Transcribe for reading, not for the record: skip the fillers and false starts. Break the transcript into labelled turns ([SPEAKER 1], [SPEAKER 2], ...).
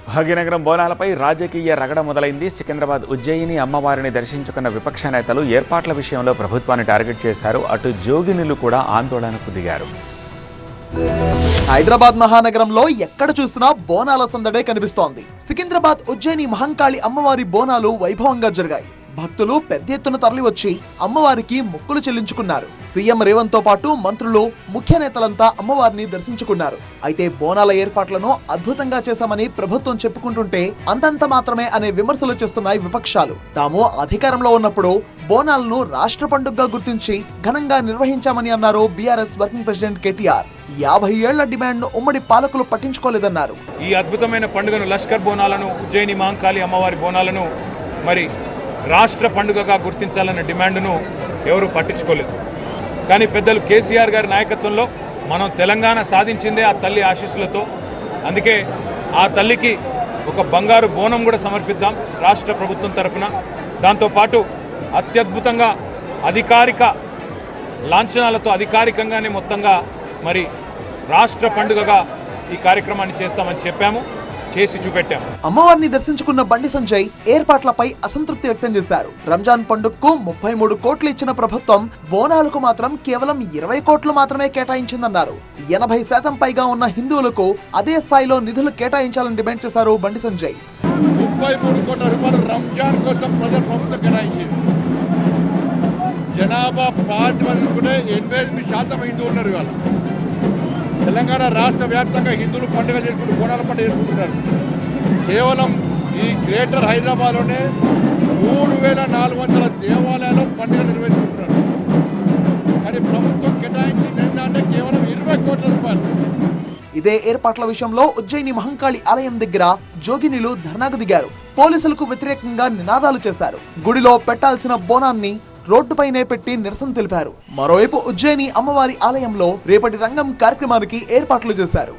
[SPEAKER 1] భాగ్యనగరం బోనాలపై రాజకీయ రగడ మొదలైంది. సికింద్రాబాద్ ఉజ్జయిని అమ్మవారిని దర్శించుకున్న విపక్ష నేతలు ఏర్పాట్ల విషయంలో ప్రభుత్వాన్ని టార్గెట్ చేశారు. అటు జోగినులు కూడా ఆందోళనకు దిగారు.
[SPEAKER 2] హైదరాబాద్ మహానగరంలో ఎక్కడ చూసినా బోనాల సందడే కనిపిస్తోంది. సికింద్రాబాద్ ఉజ్జయిని మహంకాళి అమ్మవారి బోనాలు వైభవంగా జరిగాయి. భక్తులు పెద్ద ఎత్తున తరలివచ్చి అమ్మవారికి మొక్కులు చెల్లించుకున్నారు. సీఎం రేవంత్ తో పాటు మంత్రులు, ముఖ్య నేతలంతా అమ్మవారిని దర్శించుకున్నారు. అయితే బోనాల ఏర్పాట్లను అద్భుతంగా చేశామని ప్రభుత్వం చెప్పుకుంటుంటే అంతంత మాత్రమే అనే విమర్శలు చేస్తున్నాయి విపక్షాలు. తాము అధికారంలో ఉన్నప్పుడు బోనాలను రాష్ట్ర పండుగగా గుర్తించి ఘనంగా నిర్వహించామని అన్నారు బీఆర్ఎస్ వర్కింగ్ ప్రెసిడెంట్ కేటీఆర్. 50 ఏళ్ల డిమాండ్ ను ఉమ్మడి పాలకులు పట్టించుకోలేదన్నారు.
[SPEAKER 3] ఈ అద్భుతమైన పండుగను లష్కర్ బోనాలను, ఉజ్జయిని మహంకాళి అమ్మవారి బోనాలను మరి రాష్ట్ర పండుగగా గుర్తించాలన్న డిమాండ్ను ఎవరు పట్టించుకోలేదు. కానీ పెద్దలు కేసీఆర్ గారి నాయకత్వంలో మనం తెలంగాణ సాధించిందే ఆ తల్లి ఆశీస్సులతో. అందుకే ఆ తల్లికి ఒక బంగారు బోనం కూడా సమర్పిద్దాం రాష్ట్ర ప్రభుత్వం తరఫున. దాంతోపాటు అత్యద్భుతంగా అధికారిక లాంఛనాలతో అధికారికంగానే మొత్తంగా మరి రాష్ట్ర పండుగగా ఈ కార్యక్రమాన్ని చేస్తామని చెప్పాము, చేసి చూపెట్టాము.
[SPEAKER 2] అమ్మవారిని దర్శించుకున్న బండి సంజయ్ ఏర్పాట్లపై అసంతృప్తి వ్యక్తం చేశారు. రంజాన్ పండుగకు 33 కోట్లు ఇచ్చిన ప్రభుత్వం బోనాలకు మాత్రం కేవలం 20 కోట్లు మాత్రమే కేటాయించిందన్నారు. 80% పైగా ఉన్న హిందువులకు అదే స్థాయిలో నిధులు కేటాయించాలని డిమాండ్ చేశారు బండి సంజయ్.
[SPEAKER 4] 33 కోట్ల రూపాయలు రంజాన్ కోసం ప్రభుత్వం కేటాయించింది. జనాభా ప్రాతిపదికన 88% హిందువులు ఉన్నారు. ఇవాళ తెలంగాణ రాష్ట్ర వ్యాప్తంగా హిందువులు పండుగ చేసుకుంటూ బోనాల పండుగ చేసుకుంటున్నారు. కేవలం ఈ గ్రేటర్ హైదరాబాద్లోనే 3400 దేవాలయాల్లో పండుగ నిర్వహించుకుంటున్నారు. కానీ ప్రభుత్వం కేటాయించింది ఏంటంటే కేవలం 20 కోట్ల రూపాయలు.
[SPEAKER 2] ఇదే ఏర్పాట్ల విషయంలో ఉజ్జయిని మహంకాళి ఆలయం దగ్గర జోగినీలు ధర్నాకు దిగారు. పోలీసులకు వ్యతిరేకంగా నినాదాలు చేశారు. గుడిలో పెట్టాల్సిన బోనాన్ని రోడ్డుపైనే పెట్టి నిరసన తెలిపారు. మరోవైపు ఉజ్జయిని అమ్మవారి ఆలయంలో రేపటి రంగం కార్యక్రమానికి ఏర్పాట్లు చేశారు.